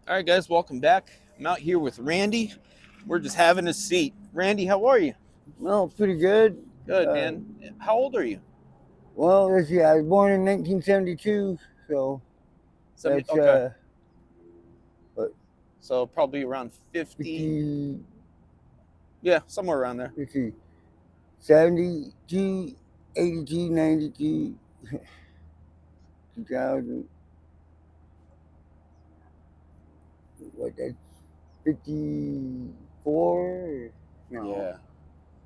All right, guys, welcome back. I'm out here with Randy. We're just having a seat. Randy, how are you? Well, pretty good. Good, Uh, man. How old are you? well, let's see. I was born in 1972, so that's Okay. what So probably around 50. 50. Yeah, somewhere around there. Let's see, 72, 82, 92, 2000. What that's 54? No, Yeah.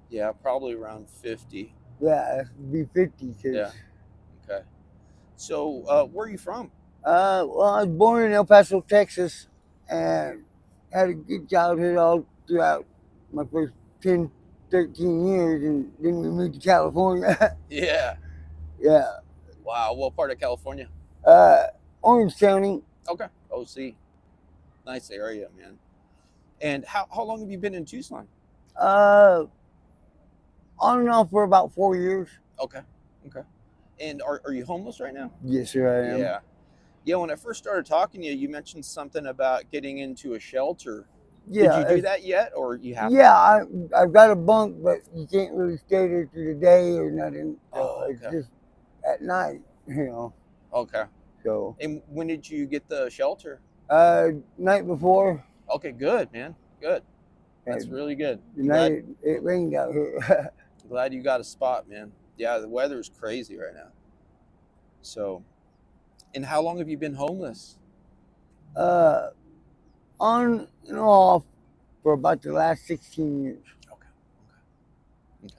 Yeah, probably around 50. yeah, it'd be 50 because Yeah. Okay. So, where are you from? well, I was born in El Paso, Texas, and had a good childhood all throughout my first 10, 13 years, and then we moved to California. Yeah. Yeah. Wow. What part of California? Uh, Orange County. Okay. OC. Nice area, man. And how long have you been in Tucson? Uh, on and off for about 4 years. Okay. Okay. And are you homeless right now? Yes, sir, I am. Yeah. Yeah, when I first started talking to you, you mentioned something about getting into a shelter. Did Yeah, you do that yet, or you haven't? yeah. I've got a bunk, but you can't really stay there through the day or nothing. So Oh, it's okay. just at night, you know. Okay. So And when did you get the shelter? night before, Okay, good, man. Good. That's and really good. the I'm night glad it rained out here. glad you got a spot, man. Yeah, the weather's crazy right now. So, and how long have you been homeless? uh, on and off for about the last 16 years. Okay. Okay. Okay.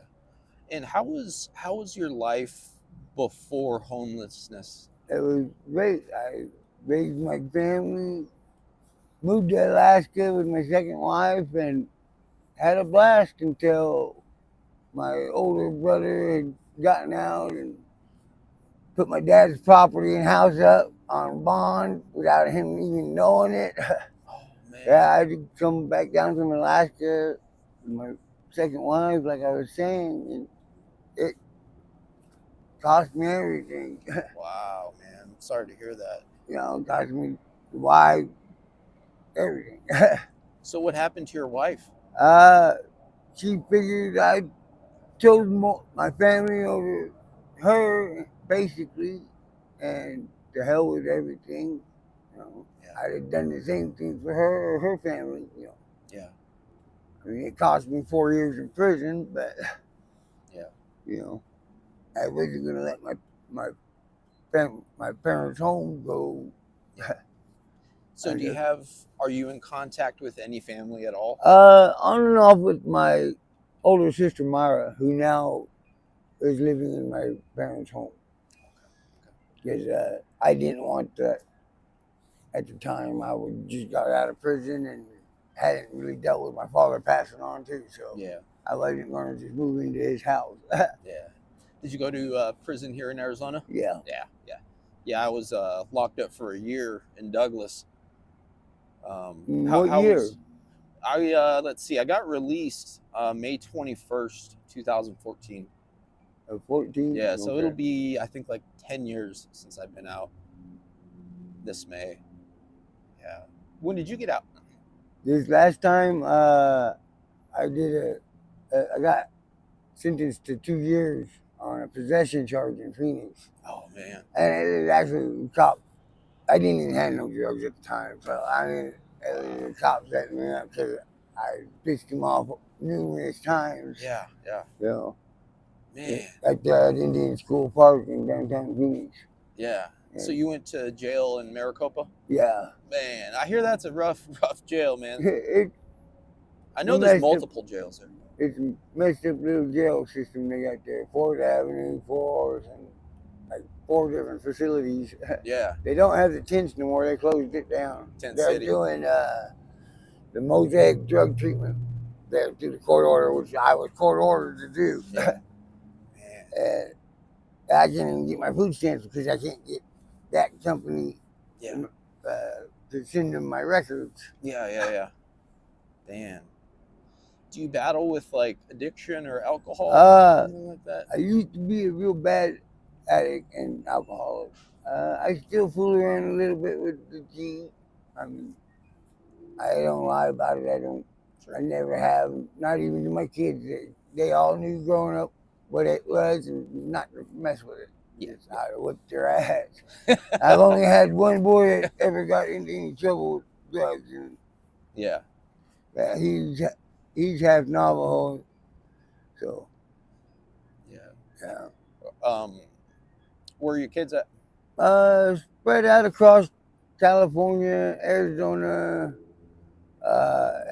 And how was your life before homelessness? It was great. I raised my family, moved to Alaska with my second wife, and had a blast until my older brother had gotten out and put my dad's property and house up on bond without him even knowing it. Oh man. Yeah, I had to come back down from Alaska with my second wife, like I was saying, and it cost me everything. Wow, man. Sorry to hear that. It cost me the wife, everything. So what happened to your wife? uh, she figured I chose my family over her, basically, and to hell with everything. You know, Yeah. I'd have done the same thing for her or her family. Yeah. I mean, it cost me 4 years in prison, but Yeah. you know, I wasn't gonna let my my parents' home go. Yeah. So I just are you in contact with any family at all? on and off with my older sister Myra, who now is living in my parents' home Okay. because I didn't want that at the time. I would just got out of prison and hadn't really dealt with my father passing on too, so Yeah. I wasn't going to just move into his house. Yeah. Did you go to prison here in Arizona? Yeah. Yeah. Yeah. Yeah. I was locked up for a year in Douglas. What How year? was I? Let's see. I got released May 21st, 2014. 14. Yeah. So it'll Okay. be I think like 10 years since I've been out this May. Yeah. When did you get out? This last time, I did I got sentenced to 2 years on a possession charge in Phoenix, Oh man. and it was actually the cop. I didn't even have no drugs at the time, so I mean, it Wow. was the cop setting me up because I pissed him off numerous times. Yeah. Yeah. You know, Man. at the Indian School Park in downtown Phoenix. Yeah. So And you went to jail in Maricopa? yeah, Man, I hear that's a rough, rough jail, man. it's I a know there's messed up. multiple jails there. It's a messed up little jail system they got there. 4th Avenue, 4th, and like 4 different facilities. Yeah, They don't have the tents no more. They closed it down. Tent They're City. doing the mosaic drug treatment there through the court order, which I was court ordered to do. Yeah, man. And I can't even get my food stamps because I can't get that company Yeah, to send them my records. yeah, yeah, yeah. Man, do you battle with like addiction or alcohol, anything like that? I used to be a real bad addict and alcoholic. I still fool around a little bit with the G. I mean, I don't lie about it. I don't. Sure. I never have. Not even to my kids. They all knew growing up what it was and not to mess with it. Yeah. Just how to whip their ass. I've only had one boy that ever got into any trouble with drugs, and Yeah. he's half Navajo, so Yeah. yeah. Where are your kids at? Spread out across California, Arizona,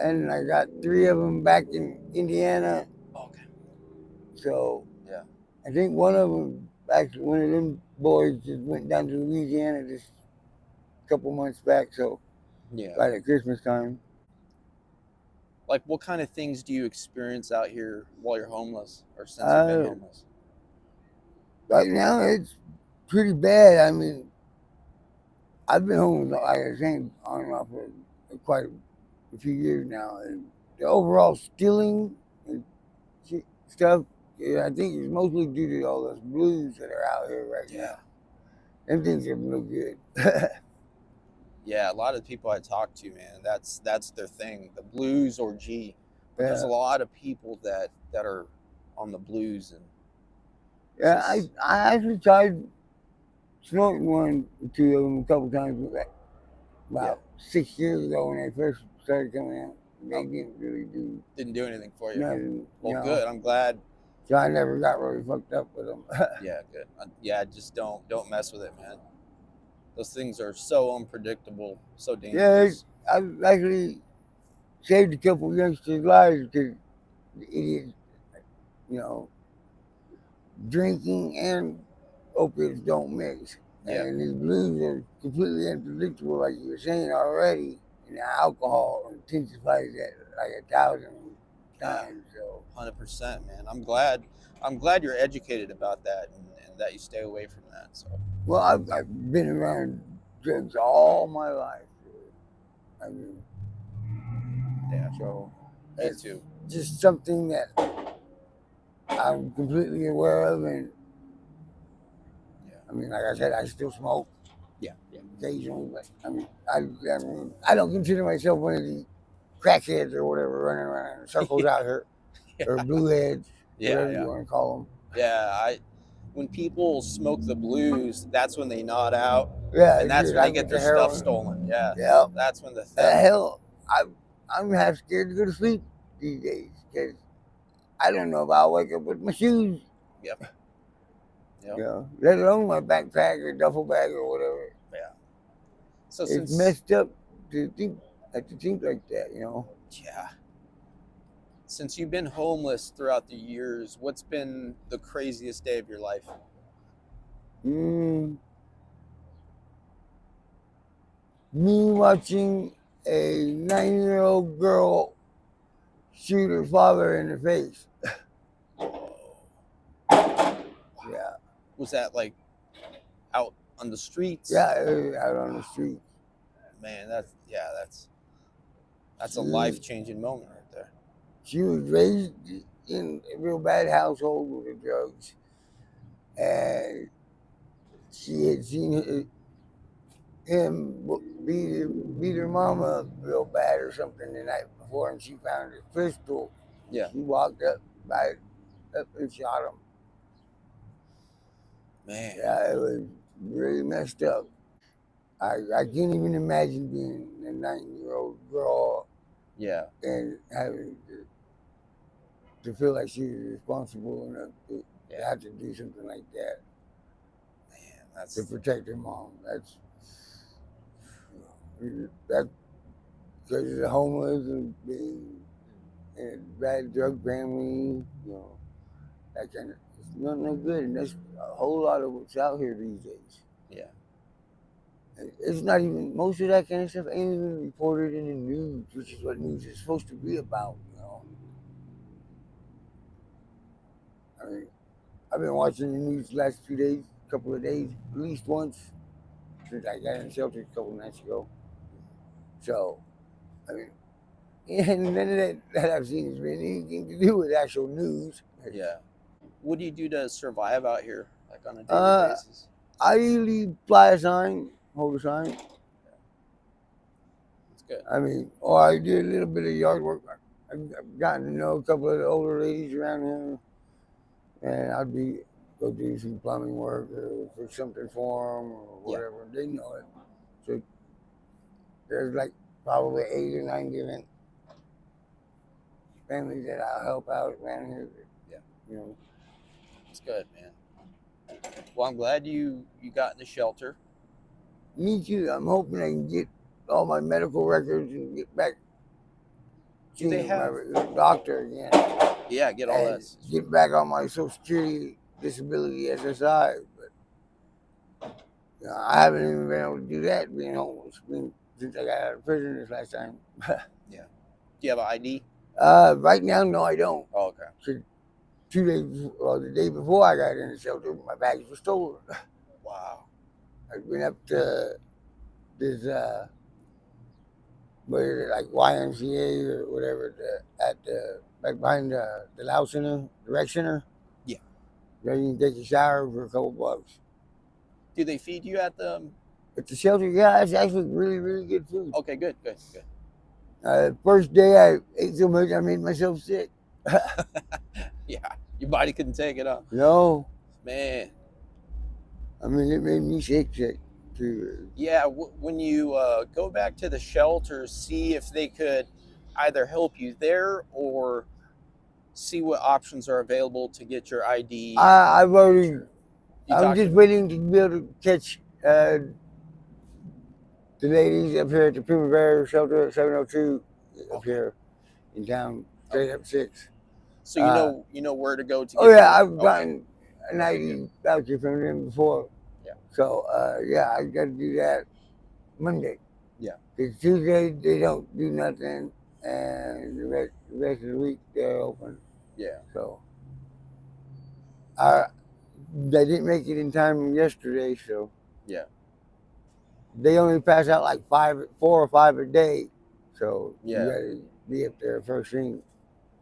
and I got 3 of them back in Indiana. Okay. So Yeah. I think one of them, actually, one of them boys just went down to Louisiana just a couple months back. So Yeah. right at Christmas time. Like, what kind of things do you experience out here while you're homeless, or since you've been homeless? Right now, it's pretty bad. I mean, I've been homeless, like I was saying, on and off for quite a few years now, and the overall stealing and stuff, yeah, I think it's mostly due to all those blues that are out here right now. Them things are no good. Yeah, a lot of the people I talk to, man, that's their thing, the blues or G. But there's a Yeah. lot of people that are on the blues, and Yeah, just, I actually tried snorting one or two of them a couple times about 6 years ago when they first started coming out. They didn't really do didn't do anything for you. nothing. Well, good. I'm glad. So I never got really fucked up with them. Yeah, good. Yeah, just don't mess with it, man. Those things are so unpredictable, so dangerous. Yeah, I've actually saved a couple youngsters' lives because the idiots, you know, drinking and opiates don't mix. Yeah. And these blues are completely unpredictable, like you were saying already. And the alcohol intensifies that like 1,000 times. So 100%, man. I'm glad you're educated about that, and that you stay away from that. So, well, I've been around drugs all my life. I mean, yeah. so Me it's too. just something that I'm completely aware of, and Yeah. I mean, like I said, I still smoke. Yeah. Occasionally, but I mean, I don't consider myself one of these crackheads or whatever running around in circles out here, or blue heads, whatever you want to call them. Yeah, when people smoke the blues, that's when they nod out. Yeah, and that's when they get their stuff stolen. Yeah. That's when the theft. Hell, I'm half scared to go to sleep these days because I don't know if I'll wake up with my shoes. Yep. You know, let alone my backpack or duffel bag or whatever. Yeah. So it's messed up to think like that, you know. Yeah. Since you've been homeless throughout the years, what's been the craziest day of your life? Me watching a 9-year-old girl shoot her father in the face. Yeah. Was that like out on the streets? Yeah, out on the street. Man, that's a life-changing moment right there. She was raised in a real bad household with the drugs, and she had seen him beat her mama real bad or something the night before, and she found his pistol. Yeah. She walked up and shot him. Man. Yeah, it was really messed up. I can't even imagine being a 9-year-old girl. Yeah. And having to feel like she was responsible enough to have to do something like that. Man, that's to protect her mom. That's because of the homeless and being in a bad drug family, you know, that kind of, it's no good. And that's a whole lot of what's out here these days. Yeah. It's not even, most of that kind of stuff ain't even reported in the news, which is what news is supposed to be about, you know. I mean, I've been watching the news the last couple of days, at least once, since I got in the shelter a couple of nights ago. So, I mean, and none of that I've seen has been anything to do with actual news. Yeah. What do you do to survive out here, like on a daily basis? I usually fly a sign, hold a sign. That's Good. I mean, or I did a little bit of yard work. I've gotten to know a couple of the older ladies around here, and I'd go do some plumbing work or fix something for them or Yeah. whatever. They know it. So there's like probably 8 or 9 different families that I help out around here. Yeah. You know. It's good, man. Well, I'm glad you got in the shelter. Me too. I'm hoping I can get all my medical records and get back Do they seeing my have? doctor again. Yeah, get all And that. get back on my Social Security disability SSI. But I haven't even been able to do that being homeless since I got out of prison this last time. Yeah. Do you have an ID? Right now, no, I don't. Oh, okay. So 2 days, the day before I got in the shelter, my bags were stolen. Wow. I went up to this, what is it, like YMCA or whatever, back behind the Lao Center, the rec center. Yeah. There you can take a shower for a couple bucks. Do they feed you at the? At the shelter, yeah, it's actually really, really good food. Okay, good. First day I ate so much I made myself sick. Yeah, your body couldn't take it up. No, Man. I mean it made me sick too. Yeah, when you go back to the shelter, see if they could either help you there or see what options are available to get your ID. I've already. You I'm talked just to- waiting to be able to catch the ladies up here at the Primavera Shelter at 702 up here in town, straight up 6. So you know where to go to. Oh yeah, I've okay. gotten an ID voucher from them before. Yeah. So yeah, I got to do that Monday. Yeah. Because Tuesday they don't do nothing, and the rest of the week they're open. Yeah. So they didn't make it in time yesterday, so Yeah. they only pass out like 4 or 5 a day. So Yeah. you gotta be up there first thing.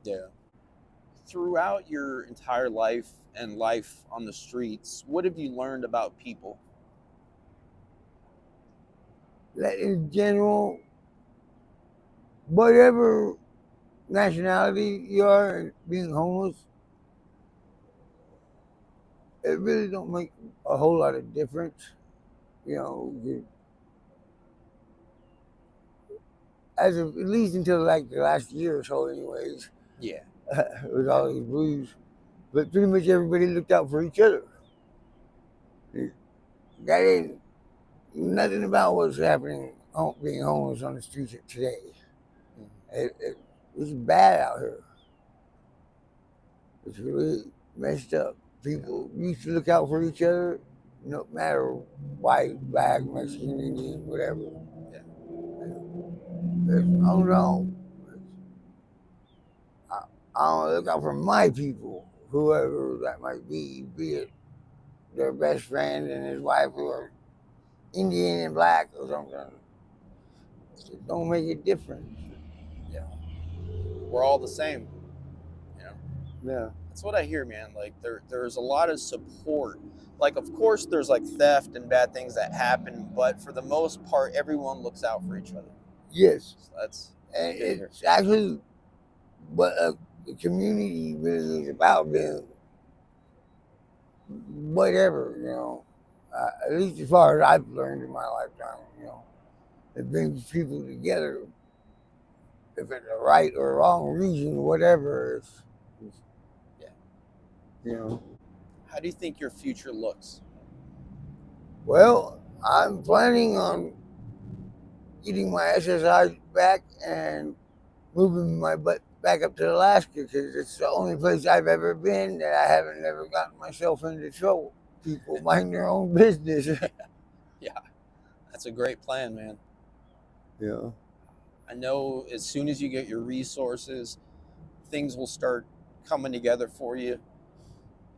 Yeah. Throughout your entire life and life on the streets, what have you learned about people? That in general, whatever nationality you are and being homeless, it really don't make a whole lot of difference. You know, as of at least until like the last year or so, anyways. Yeah. With all these blues, but pretty much everybody looked out for each other. That ain't nothing about what's happening being homeless on the streets today. It's bad out here. It's really messed up. People used to look out for each other, no matter white, black, Mexican, Indian, whatever. Yeah. Oh no. I don't look out for my people, whoever that might be it their best friend and his wife who are Indian and black or something. It don't make a difference. Yeah. We're all the same. You know? Yeah. That's what I hear, man. Like there's a lot of support. Like of course there's like theft and bad things that happen, but for the most part everyone looks out for each other. Yes. So that's and it's actually what the community really is about, being whatever, you know. At least as far as I've learned in my lifetime, you know. It brings people together. If it's a right or wrong reason, whatever, yeah. You know. How do you think your future looks? Well, I'm planning on getting my SSI back and moving my butt back up to Alaska, because it's the only place I've ever been that I haven't ever gotten myself into trouble. People mind their own business. Yeah, that's a great plan, man. Yeah. I know as soon as you get your resources, things will start coming together for you,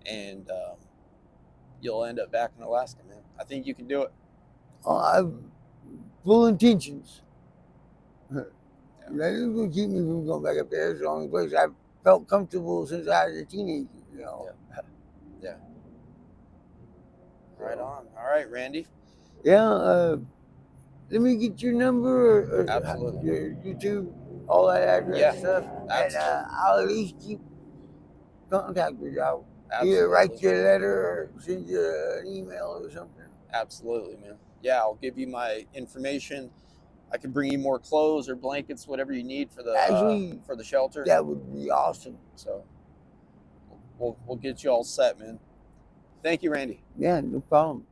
and you'll end up back in Alaska, man. I think you can do it. I've full intentions. That is going to keep me from going back up there. It's the only place I've felt comfortable since I was a teenager, you know. Yeah. Right on. All right, Randy. Yeah, let me get your number or Absolutely. your YouTube, all that address Yeah, stuff, and absolutely. I'll at least keep contact with you. I'll either write Absolutely. you a letter or send you an email or something. Absolutely, man. Yeah, I'll give you my information. I can bring you more clothes or blankets, whatever you need Actually, for the shelter. that would be awesome. So we'll get you all set, man. Thank you, Randy. Yeah, no problem.